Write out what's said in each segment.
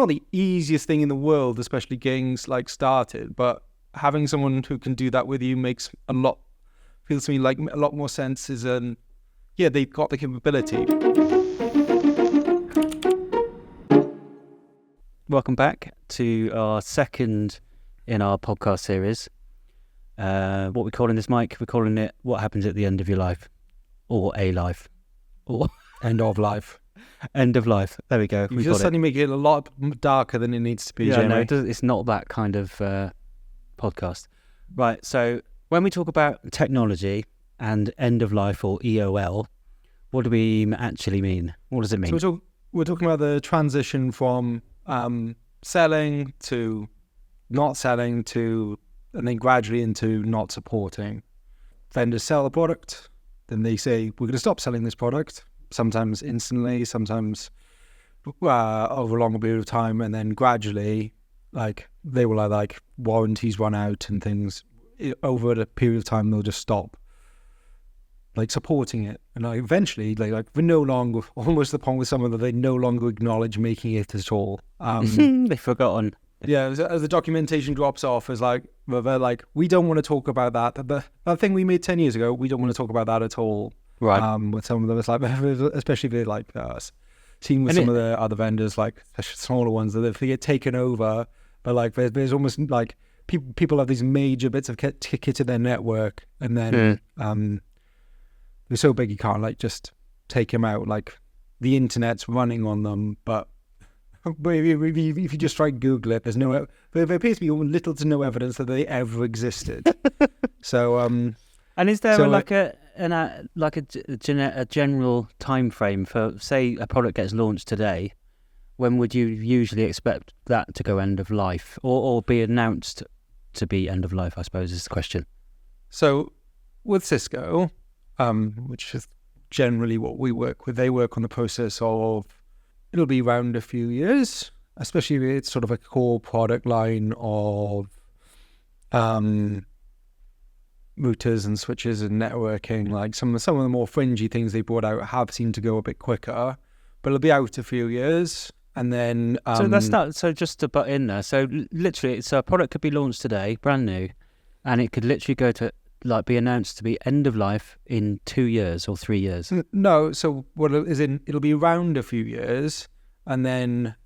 not the easiest thing in the world, especially getting like started, but having someone who can do that with you feels to me like a lot more sense. They've got the capability. Welcome back to our second in our podcast series. What we're calling this, Mike? We're calling it "What Happens at the End of Your Life," or "A Life," or End of life. End of life. There we go. You just suddenly make it a lot darker than it needs to be. Yeah, no, it's not that kind of podcast. Right. So when we talk about technology and end of life or EOL, what do we actually mean? What does it mean? So we're talking about the transition from selling to not selling to, and then gradually into not supporting. Vendors sell a product, then they say, we're going to stop selling this product, sometimes instantly, sometimes over a longer period of time, and then gradually, like, they will have, like, warranties run out and things. Over a period of time, they'll just stop, like, supporting it. And like, eventually, we're no longer, almost the point with some of them, they no longer acknowledge making it at all. They've forgotten. Yeah, as the documentation drops off, is like, they're like, we don't want to talk about that. That thing we made 10 years ago, we don't want to talk about that at all. Right. With some of them, it's like, especially if they're like us. Seen with some of the other vendors, like smaller ones, that if they get taken over, but like there's almost like people have these major bits of kit in their network, and then they're so big you can't like just take them out. Like the internet's running on them, but if you just try and Google it, there appears to be little to no evidence that they ever existed. So, and is there a general time frame for, say, a product gets launched today? When would you usually expect that to go end of life, or be announced to be end of life? I suppose is the question. So, with Cisco, which is generally what we work with, they work on the process of, it'll be around a few years, especially if it's sort of a core product line of routers and switches and networking. Like some of the more fringy things they brought out have seemed to go a bit quicker, but it'll be out a few years. And then so just to butt in there, so literally, a product could be launched today, brand new, and it could literally go to be announced to be end of life in 2 years or 3 years. No, so it'll be around a few years, and then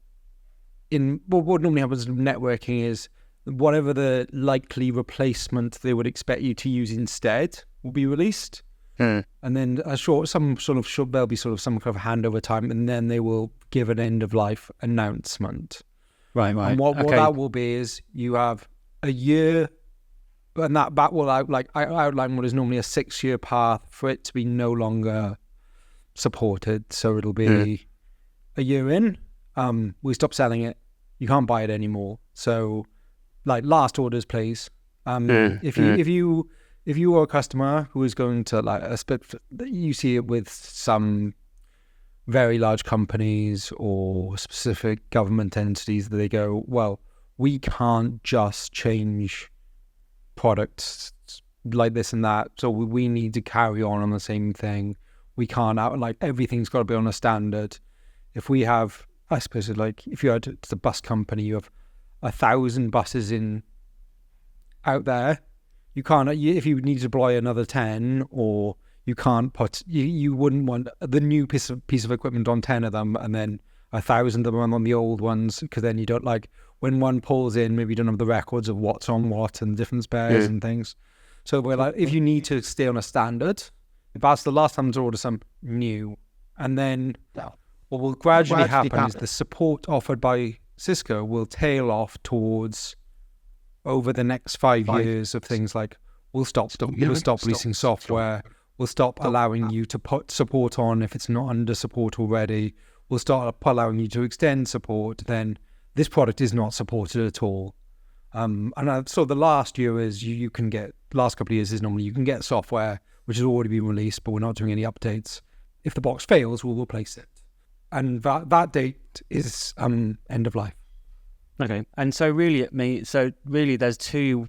what normally happens in networking is whatever the likely replacement they would expect you to use instead will be released. And then there'll be some kind of handover time, and then they will give an end of life announcement. Right. And what that will be is you have a year, and that will outline what is normally a 6-year path for it to be no longer supported. So it'll be a year in, we stop selling it, you can't buy it anymore. So like last orders, please. If you are a customer who is going to you see it with some very large companies or specific government entities that they go, well, we can't just change products like this and that, so we need to carry on the same thing. We can't everything's got to be on a standard. If we have, I suppose, if you had the bus company, you have 1,000 buses out there. You can't, if you need to deploy another 10, or you can't you wouldn't want the new piece of equipment on 10 of them, and then 1,000 of them on the old ones, because then you don't when one pulls in, maybe you don't have the records of what's on what and different spares and things. So we're if you need to stay on a standard, that's the last time to order some new. And then what will gradually happen is the support offered by Cisco will tail off towards over the next 5 years of things like we'll stop releasing software, we'll stop allowing you to put support on if it's not under support already, we'll start allowing you to extend support, then this product is not supported at all. So the last year is you can get, last couple of years is normally you can get software which has already been released, but we're not doing any updates. If the box fails, we'll replace it. And that date is end of life. Okay. And so really there's two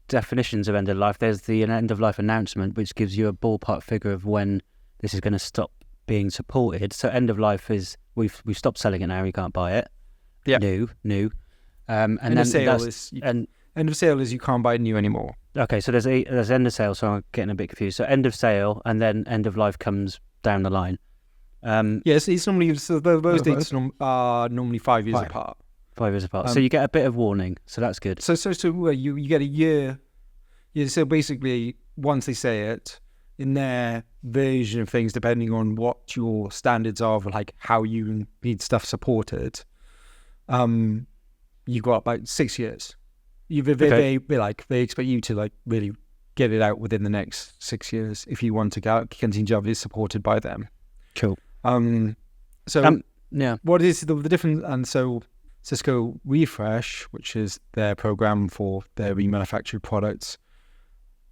definitions of end of life. There's the end of life announcement, which gives you a ballpark figure of when this is going to stop being supported. So end of life is we've stopped selling it now, you can't buy it. Yeah. New. And End then of sale that's is and end of sale is you can't buy new anymore. okay. So there's end of sale. So I'm getting a bit confused. So end of sale, and then end of life comes down the line. Yes, it's normally those dates are normally 5 years apart. 5 years apart. So you get a bit of warning. So that's good. So you get a year. Yeah. So basically, once they say it in their version of things, depending on what your standards are for like how you need stuff supported, you've got about 6 years. They expect you to like really get it out within the next 6 years if you want to continue to have it supported by them. Cool. Yeah. What is the difference? And so Cisco Refresh, which is their program for their remanufactured products,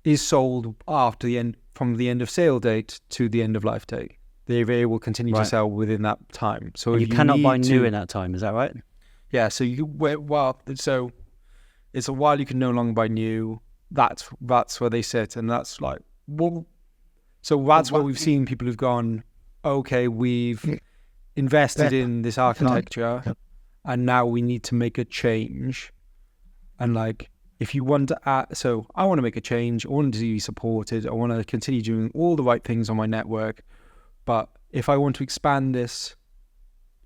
is sold from the end of sale date to the end of life date. They will continue to sell within that time. So you cannot buy new in that time. Is that right? Yeah. So so it's a while you can no longer buy new. That's where they sit, and that's like so that's where we've seen people who've gone, okay, we've invested in this architecture, and now we need to make a change. And like, if you want to so I want to make a change, I want to be supported, I want to continue doing all the right things on my network, but if I want to expand this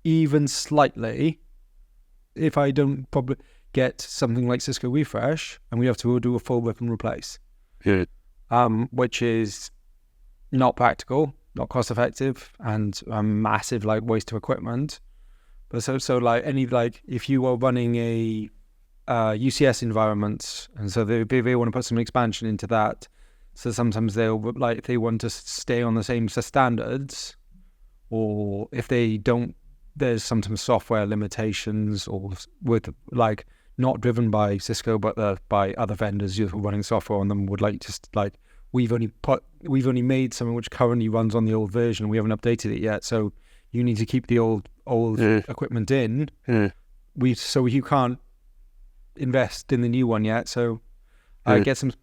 even slightly, if I don't probably get something like Cisco Refresh, and we have to do a full rip and replace, which is not practical, not cost effective, and a massive like waste of equipment. But so like if you are running a UCS environment, and so they want to put some expansion into that, so sometimes if they want to stay on the same standards, or if they don't, there's sometimes software limitations, or with like not driven by Cisco but by other vendors who are running software on them, would like just like we've only made something which currently runs on the old version, we haven't updated it yet, so you need to keep the old equipment in. So you can't invest in the new one yet, so get some.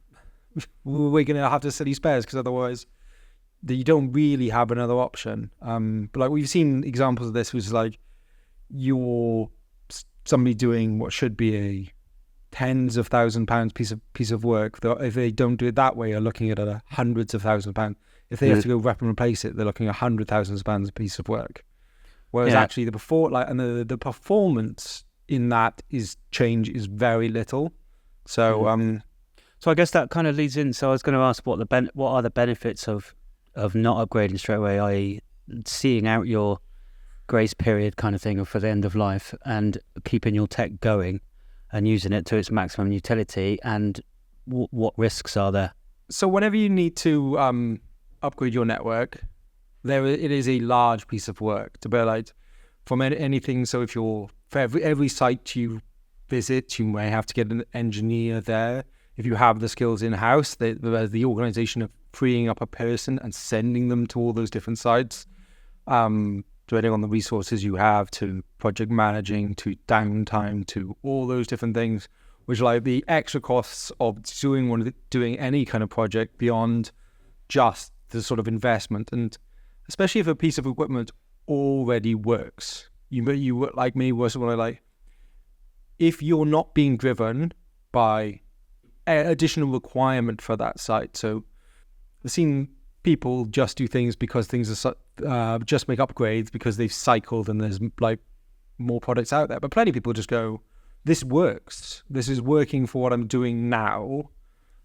We're gonna have to sell you spares, because otherwise you don't really have another option. But like we've seen examples of this, was like somebody doing what should be a tens of £1,000s piece of work. If they don't do it that way, are looking at hundreds of £1,000s. If they have to go rep and replace it, they're looking at £100,000 a piece of work. Whereas actually the performance in that is very little. So so I guess that kind of leads in. So I was going to ask what are the benefits of not upgrading straight away, i.e. seeing out your grace period kind of thing for the end of life, and keeping your tech going and using it to its maximum utility, and what risks are there? So whenever you need to upgrade your network, it is a large piece of work to be like from anything. So if for every site you visit, you may have to get an engineer there. If you have the skills in-house, the organization of freeing up a person and sending them to all those different sites, depending on the resources you have, to project managing, to downtime, to all those different things, which like the extra costs of doing any kind of project beyond just the sort of investment. And especially if a piece of equipment already works, you like me, was when I like, if you're not being driven by additional requirement for that site. So I've seen people just do things because things are just make upgrades because they've cycled and there's like more products out there. But plenty of people just go, this works. This is working for what I'm doing now.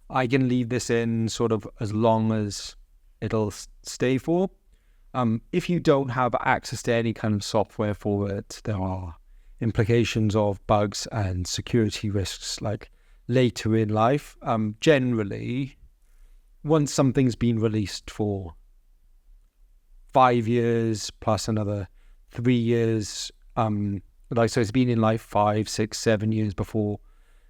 I can leave this in sort of as long as it'll stay for. If you don't have access to any kind of software for it, there are implications of bugs and security risks like later in life. Generally, once something's been released for 5 years plus another 3 years, so it's been in life 5, 6, 7 years before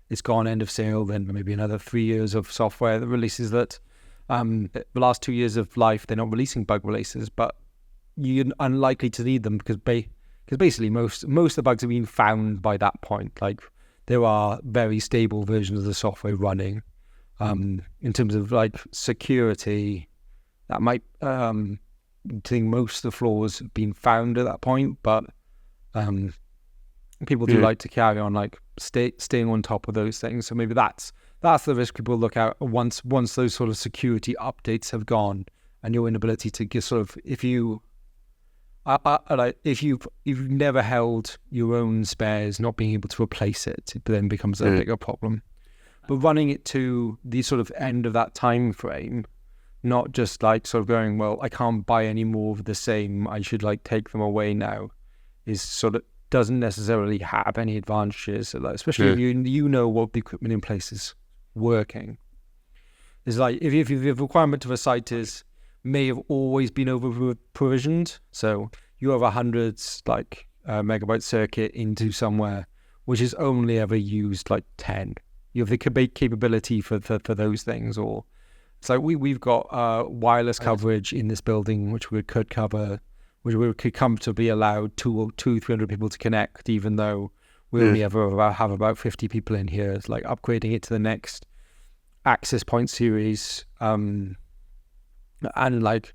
it's gone end of sale, then maybe another 3 years of software that releases that. The last 2 years of life, they're not releasing bug releases, but you're unlikely to need them because basically most of the bugs have been found by that point. Like there are very stable versions of the software running. In terms of like security, that might I think most of the flaws have been found at that point, but people do like to carry on like staying on top of those things. So maybe that's the risk people look at once those sort of security updates have gone, and your inability to get sort of, if you've never held your own spares, not being able to replace it then becomes a bigger problem. But running it to the sort of end of that time frame, not just like sort of going, well, I can't buy any more of the same, I should like take them away now, is sort of doesn't necessarily have any advantages, especially if you know what the equipment in place is working. It's like if the requirement of a site may have always been over provisioned, so you have 100 like megabyte circuit into somewhere which is only ever used like 10. You have the capability for those things, or so we've got wireless coverage in this building which we could cover, which we could comfortably allow 300 people to connect, even though we only ever have about 50 people in here. It's like upgrading it to the next access point series, and like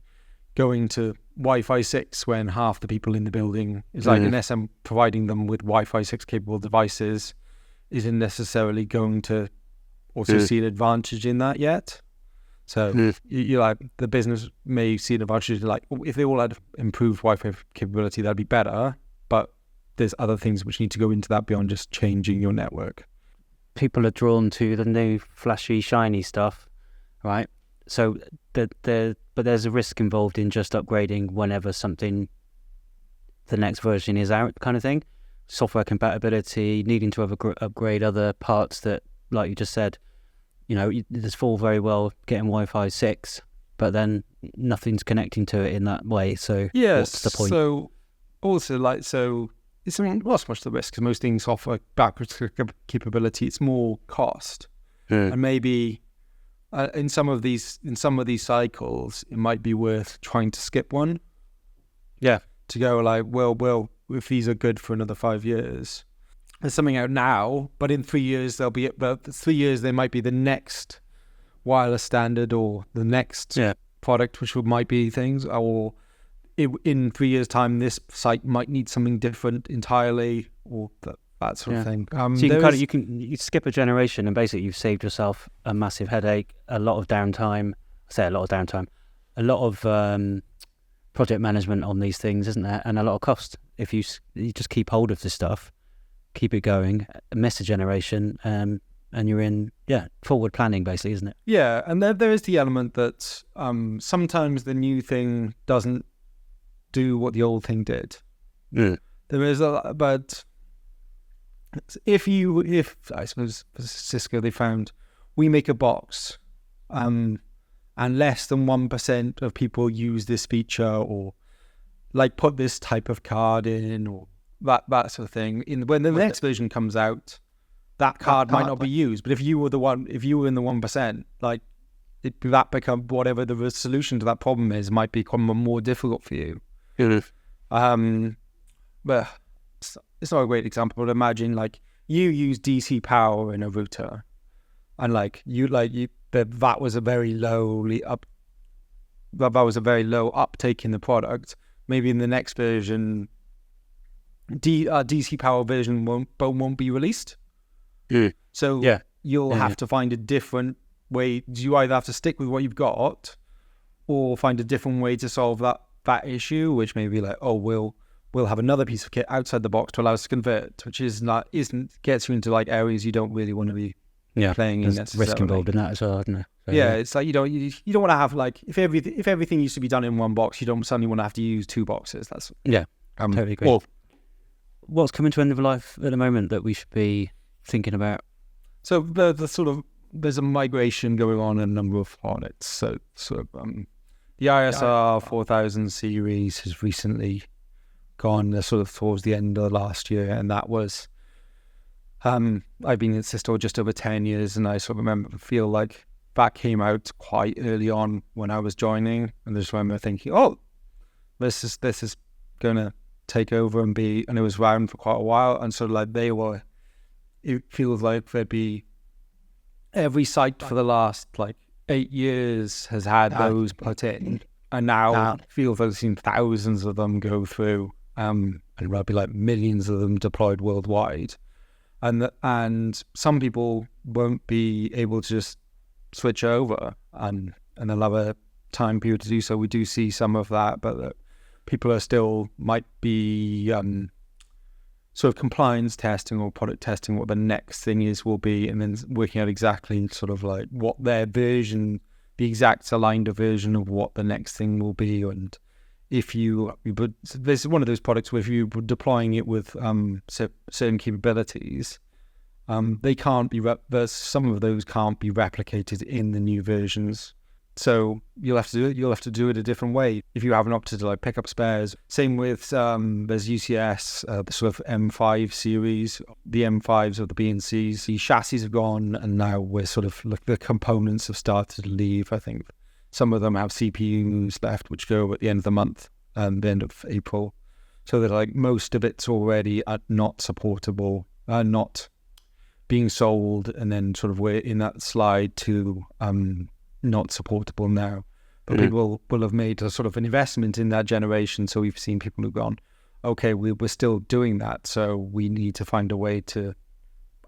going to Wi-Fi 6 when half the people in the building is like, unless I'm providing them with Wi-Fi 6 capable devices, isn't necessarily going to also see an advantage in that yet. So you like the business may see an advantage, like if they all had improved Wi-Fi capability, that'd be better. But there's other things which need to go into that beyond just changing your network. People are drawn to the new flashy, shiny stuff, right? So but there's a risk involved in just upgrading whenever the next version is out, kind of thing. Software compatibility, needing to upgrade other parts that, like you just said, there's all very well getting Wi-Fi 6, but then nothing's connecting to it in that way. So what's the point? So also it's not so much the risk, because most things offer backwards capability. It's more cost, and maybe in some of these cycles, it might be worth trying to skip one. Yeah, to go like, well, if these are good for another 5 years. There's something out now, but in 3 years there might be the next wireless standard or the next product, which might be things, or in 3 years' time, this site might need something different entirely, or that sort of thing. So you can skip a generation, and basically you've saved yourself a massive headache, a lot of downtime. A lot of project management on these things, isn't there? And a lot of cost. If you just keep hold of this stuff, keep it going, miss a generation, and you're in forward planning, basically, isn't it? Yeah, and there is the element that sometimes the new thing doesn't do what the old thing did. There is but if I suppose for Cisco they found we make a box, and less than 1% of people use this feature, or like put this type of card in, or that sort of thing. When the next version comes out, that card might not be used. But if you were in the 1%, like that become whatever the solution to that problem is, might become more difficult for you. But it's not a great example. But imagine like you use DC power in a router, and that was a very low uptake in the product. Maybe in the next version, DC power version won't be released. So you'll have to find a different way. You either have to stick with what you've got, or find a different way to solve that issue, which may be like, we'll have another piece of kit outside the box to allow us to convert, which gets you into like areas you don't really want to be playing in. There's risk involved in that as well, isn't there? So, it's like you don't want to have like if everything used to be done in one box, you don't suddenly want to have to use two boxes. That's totally agree. What's coming to end of life at the moment that we should be thinking about? So there's a migration going on in a number of products. So the ISR 4000 series has recently gone towards the end of last year, and that was I've been at Cisco just over 10 years, and I feel like that came out quite early on when I was joining, and I just remember thinking, this is gonna take over and it was around for quite a while, and it feels like there'd be every site for the last 8 years has had those put in, and now it feels like I've seen thousands of them go through and there'll be like millions of them deployed worldwide, and some people won't be able to just switch over, and they'll have a time period to do so. We do see some of that, but people are still might be sort of compliance testing or product testing what the next thing will be, and then working out exactly sort of like what their version, the exact aligned version of what the next thing will be. And if but this is one of those products where if you were deploying it with certain capabilities, they can't be some of those can't be replicated in the new versions. So you'll have to do it a different way if you haven't opted to like pick up spares. Same with there's UCS, the sort of M5 series, the M5s of the B&Cs. The chassis have gone, and now we're sort of the components have started to leave. I think some of them have CPUs left, which go at the end of the month, the end of April. So that like most of it's already not supportable, not being sold, and then sort of we're in that slide to not supportable now. But people will have made a sort of an investment in that generation. So we've seen people who've gone, okay, we're still doing that, so we need to find a way to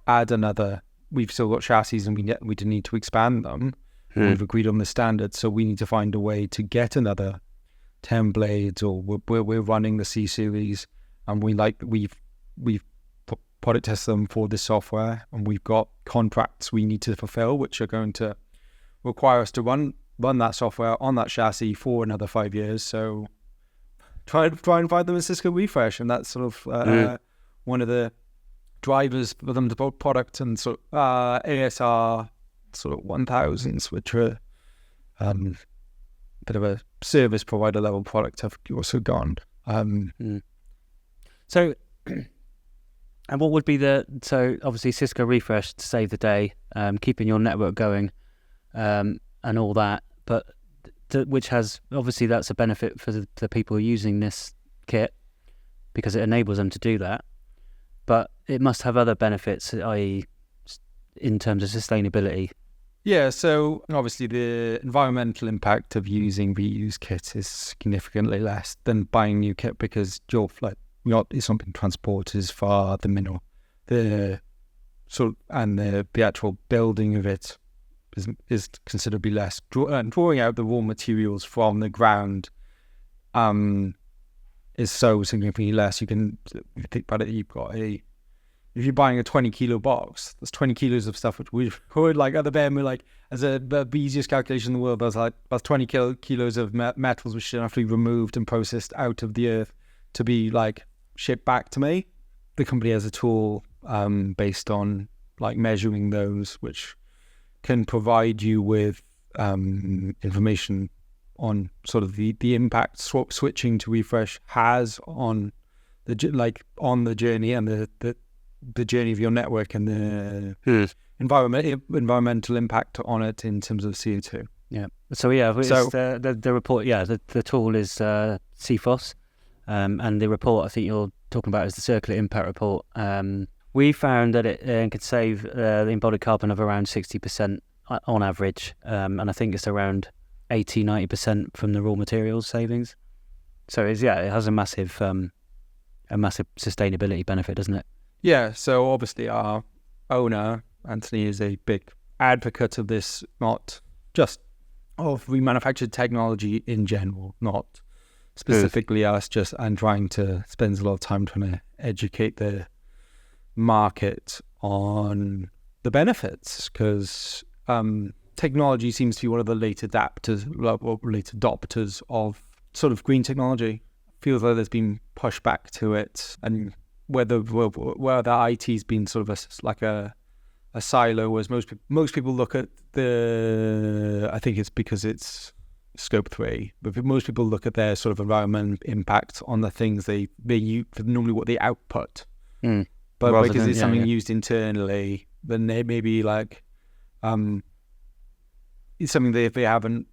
add another. We've still got chassis, and we do need to expand them. We've agreed on the standard, so we need to find a way to get another 10 blades, or we're running the C series, and we've product test them for this software, and we've got contracts we need to fulfill, which are going to require us to run that software on that chassis for another 5 years. So try and find them a Cisco Refresh, and that's sort of one of the drivers for them to build product. And sort of ASR sort of 1000s, which are bit of a service provider level product, have also gone. So, and what would be so obviously Cisco Refresh to save the day, keeping your network going, and all that, but which has, obviously that's a benefit for the people using this kit because it enables them to do that, but it must have other benefits, i.e. in terms of sustainability. Yeah, so obviously the environmental impact of using reused kits is significantly less than buying new kit, because it's not being transported as far, the actual building of it is considerably less. Drawing out the raw materials from the ground is so significantly less. You can think about it. If you're buying a 20 kilo box, there's 20 kilos of stuff which we would like at the bare minimum, like as the easiest calculation in the world, that's 20 kilos of metals which have to be removed and processed out of the earth to be like shipped back to me. The company has a tool based on like measuring those, which can provide you with information on sort of the impact switching to Refresh has on the journey and the journey of your network, and the environmental impact on it in terms of CO2. Yeah. So the report. Yeah, the tool is CFOS, and the report I think you're talking about is the Circular Impact Report. We found that it could save the embodied carbon of around 60% on average, and I think it's around 80-90% from the raw materials savings. So it has a massive sustainability benefit, doesn't it? Yeah. So obviously our owner Anthony is a big advocate of this, not just of remanufactured technology in general, not specifically us, and spends a lot of time trying to educate the market on the benefits, because technology seems to be one of the late adopters of sort of green technology. Feels like there's been pushback to it, and whether the IT's been sort of a silo, whereas most people look at I think it's because it's scope 3, but most people look at their sort of environmental impact on the things they use, normally what they output. But because it's something used internally, then they maybe like it's something they haven't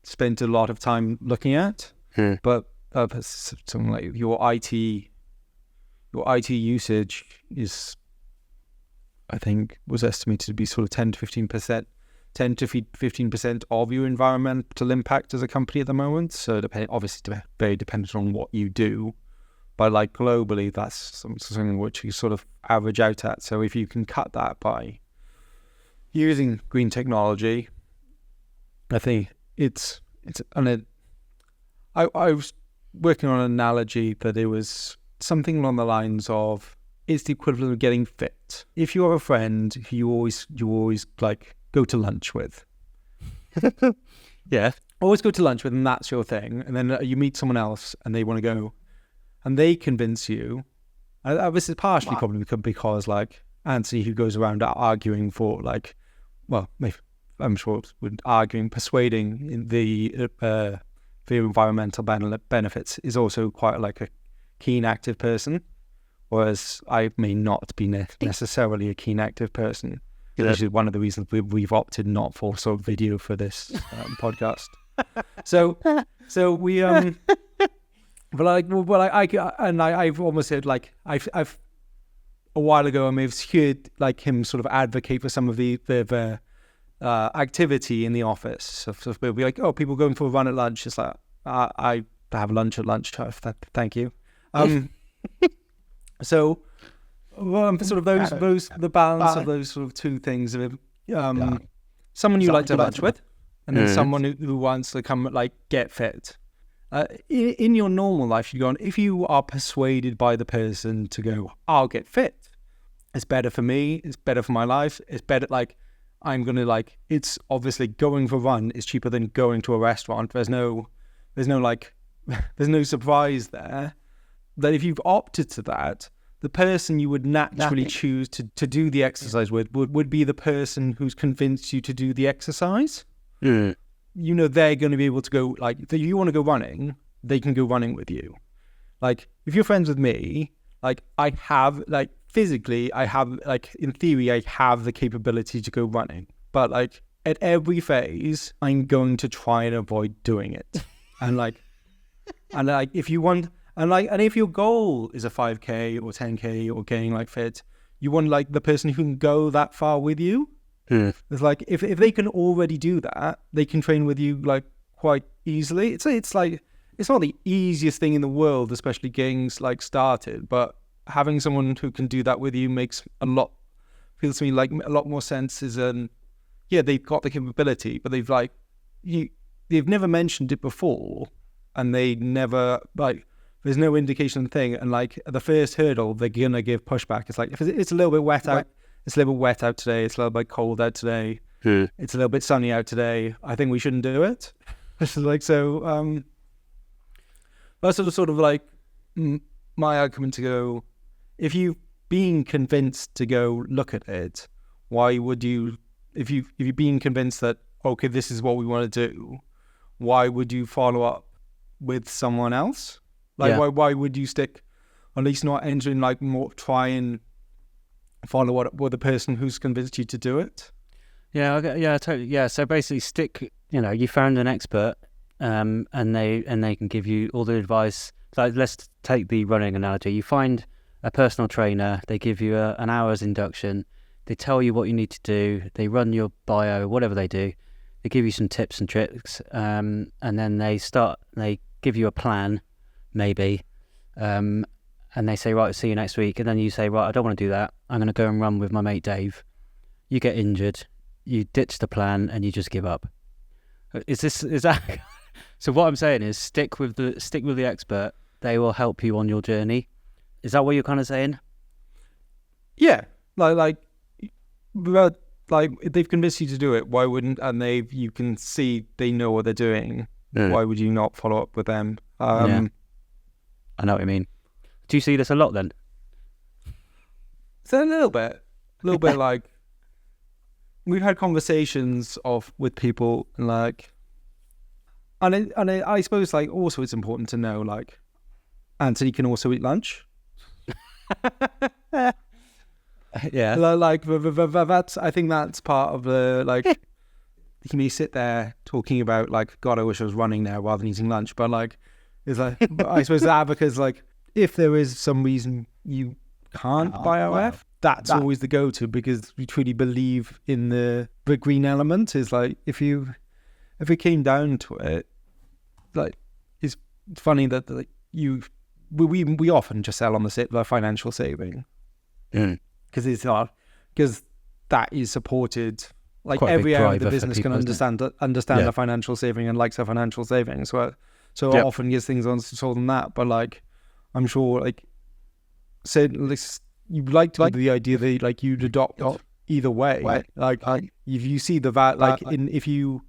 spent a lot of time looking at. But something like your IT usage is, I think, was estimated to be sort of 10 to 15% of your environmental impact as a company at the moment. So obviously very dependent on what you do. but like globally, that's something which you sort of average out at. So if you can cut that by using green technology, I think it's and I was working on an analogy that it was something along the lines of, it's the equivalent of getting fit. If you're a friend who you always like go to lunch with, Yeah. always go to lunch with, and that's your thing, and then you meet someone else and they want to go, and they convince you. This is partially probably because like Anthony, who goes around arguing for like, well, I'm sure persuading in the environmental benefits, is also quite like a keen, active person, whereas I may not be necessarily a keen, active person. Yeah. Which is one of the reasons we've opted not for sort of video for this podcast. So we but I've almost said like I've a while ago I may have heard like him sort of advocate for some of the activity in the office. So we'll be like, oh, people going for a run at lunch. It's like I have lunch at lunch. Thank you. So. Sort of those the balance of those sort of two things of someone you like to lunch with, and then someone who wants to come like get fit. In your normal life, you go on, if you are persuaded by the person to go, I'll get fit, it's better for me, it's better for my life, it's better, like I'm gonna like, it's obviously going for a run is cheaper than going to a restaurant. There's no like there's no surprise there. That if you've opted to that, the person you would naturally choose to do the exercise with would be the person who's convinced you to do the exercise. Mm. You know, they're going to be able to go, like, if you want to go running, they can go running with you. Like, if you're friends with me, like, I have, like, physically, I have, like, in theory, I have the capability to go running. But, like, at every phase, I'm going to try and avoid doing it. And, like, if you want... And if your goal is a 5K or 10K or getting like fit, you want like the person who can go that far with you. Mm. It's like if they can already do that, they can train with you like quite easily. It's like it's not the easiest thing in the world, especially getting like started. But having someone who can do that with you feels to me like a lot more sense. Is they've got the capability, but they've never mentioned it before, and they never like. There's no indication of the thing, and like at the first hurdle, they're gonna give pushback. It's like if it's a little bit wet out, it's a little bit wet out today. It's a little bit cold out today. It's a little bit sunny out today. I think we shouldn't do it. It's like so. That's sort of like my argument to go. If you've been convinced to go look at it, why would you? If you've been convinced that okay, this is what we want to do, why would you follow up with someone else? Like, why would you stick, at least not entering, like, more, try and follow what the person who's convinced you to do it? Yeah, totally. Yeah, so basically stick, you found an expert and they can give you all the advice. Like, let's take the running analogy. You find a personal trainer, they give you an hour's induction, they tell you what you need to do, they run your bio, whatever they do, they give you some tips and tricks, and then they give you a plan, maybe, and they say, right, see you next week, and then you say, right, I don't want to do that, I'm going to go and run with my mate Dave. You get injured, you ditch the plan, and you just give up. Is that so? What I'm saying is stick with the expert. They will help you on your journey. Is that what you're kind of saying? Yeah, like if they've convinced you to do it, why wouldn't? And you can see they know what they're doing. Why would you not follow up with them? Yeah. I know what you mean. Do you see this a lot then? So a little bit like we've had conversations with people like, and I suppose like also it's important to know like Anthony can also eat lunch. Yeah. Like that's, I think that's part of the like. He may sit there talking about like, God, I wish I was running now rather than eating lunch, but like. It's like, I suppose the advocate's like, if there is some reason you can't buy OF, that's always the go-to, because we truly believe in the green element. Is like, if it came down to it, like, it's funny that like, you we often just sell on the financial saving because that is supported. Like Quite a every big area of the driver for business can people, isn't understand Yeah. the financial saving and likes their financial savings. So Yep. often gives things on sold on that. But like, I'm sure like, say you'd like to the idea that like you'd adopt either way. Like if you see the if you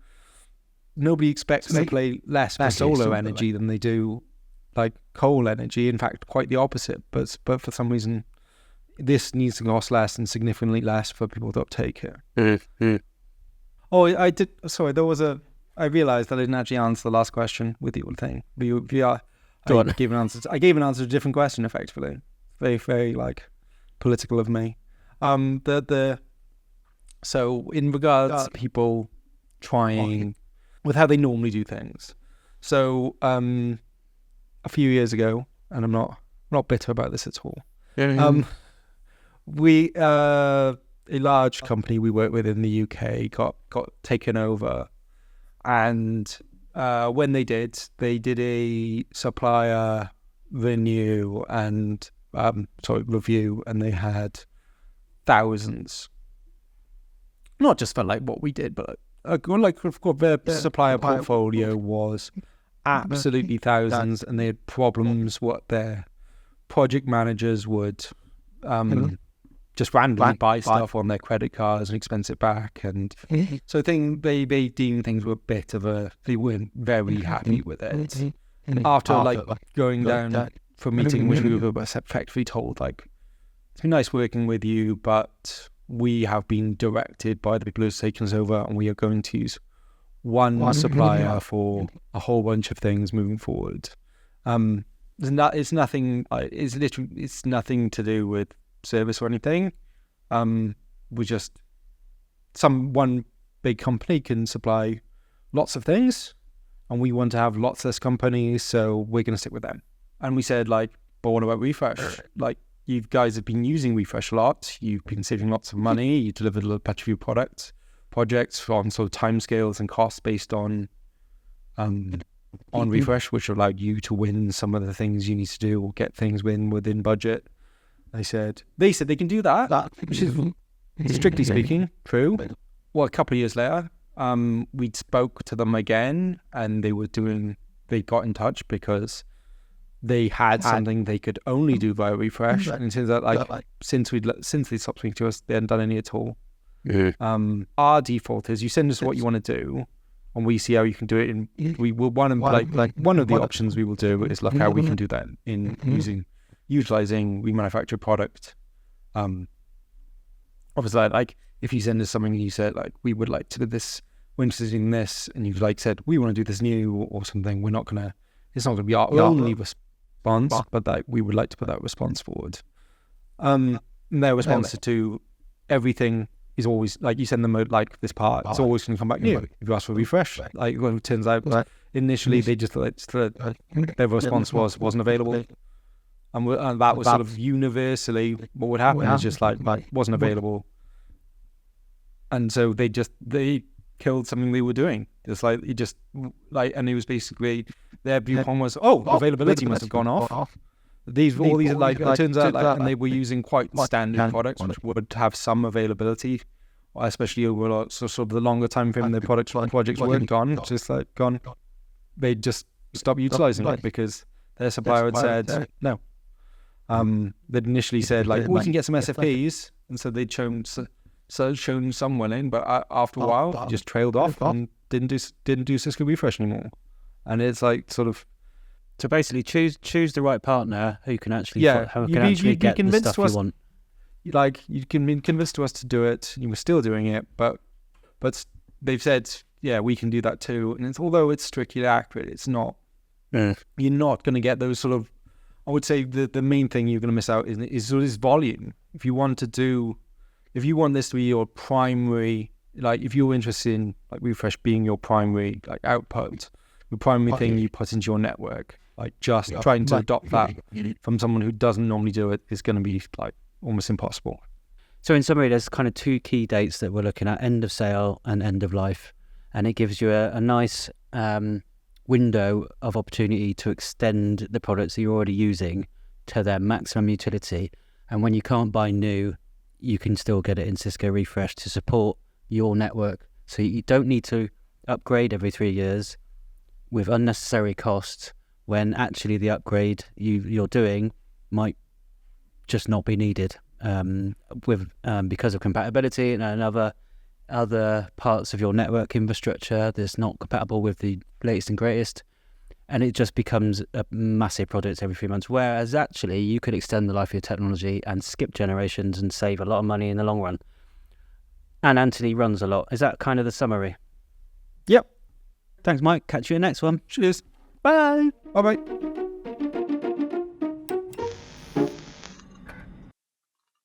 nobody expects to pay less for solar energy than they do like coal energy. In fact, quite the opposite. But for some reason, this needs to cost less and significantly less for people to uptake it. Mm-hmm. Oh, I did. Sorry, I realised that I didn't actually answer the last question with your thing. Go on. I gave an answer to a different question, effectively. Very, very like political of me. So in regards to people trying with how they normally do things. So a few years ago, and I'm not bitter about this at all. We a large company we work with in the UK got taken over, and when they did a supplier review, and they had thousands, not just for like what we did, but their supplier portfolio was absolutely thousands, and they had problems. What their project managers would just randomly buy stuff on their credit cards and expense it back, and so they deemed things were a bit of they weren't very happy with it. After like going down for a meeting, which we were effectively told like, it's been nice working with you, but we have been directed by the people who've taken us over, and we are going to use one supplier for a whole bunch of things moving forward. It's nothing. It's nothing to do with service or anything. We just one big company can supply lots of things, and we want to have lots less companies, so we're going to stick with them. And we said like, but what about Refresh? Like, you guys have been using Refresh a lot. You've been saving lots of money. You delivered a bunch of your projects on sort of timescales and costs based on Refresh, which allowed you to win some of the things you need to do or get things within budget. They said they can do that, which is strictly speaking true. Well, a couple of years later, we spoke to them again, and they got in touch because they had something they could only do via Refresh, and it turns out like since they stopped speaking to us, they hadn't done any at all. Our default is you send us what you want to do, and we see how you can do it. And we will one of the options we will do is look how we can do that in utilizing remanufactured product. Obviously, like if you send us something and you said like, we would like to do this, we're interested in this, and you've like said we want to do this new or something, it's not gonna be our only response, but like we would like to put that response forward. Their response to everything is always like, you send them like this part, it's always going to come back new. If you ask for Refresh, like it turns out initially they just their response wasn't available, and that was sort of universally what would happen. Is just like wasn't available, and so they killed something they were doing. It's like and it was basically their viewpoint was, availability must have gone off. These like it turns out and they were using quite standard products which would have some availability, especially over sort of the longer time frame their projects worked on. Just like gone, they just stopped utilizing it because their supplier had said no. They'd initially said like, we can get some SFPs, and so they'd shown some willing, but after a while it just trailed off and didn't do Cisco Refresh anymore. And it's like sort of, so basically choose the right partner who can actually get the stuff you want. Like, you can be convinced to us to do it, you were still doing it, but they've said we can do that too. And although it's strictly accurate, it's not. You're not going to get those sort of. I would say the main thing you're going to miss out is volume. If you want this to be your primary, like if you're interested in like Refresh being your primary like output, the primary thing you put into your network, like just trying to adopt that from someone who doesn't normally do it is going to be like almost impossible. So in summary, there's kind of two key dates that we're looking at: end of sale and end of life, and it gives you a nice window of opportunity to extend the products that you're already using to their maximum utility. And when you can't buy new, you can still get it in Cisco Refresh to support your network. So you don't need to upgrade every 3 years with unnecessary costs, when actually the upgrade you're doing might just not be needed because of compatibility and other parts of your network infrastructure that's not compatible with the latest and greatest, and it just becomes a massive project every 3 months. Whereas actually you could extend the life of your technology and skip generations and save a lot of money in the long run. And Anthony runs a lot. Is that kind of the summary? Yep. Thanks, Mike. Catch you in the next one. Cheers. Bye. Bye-bye.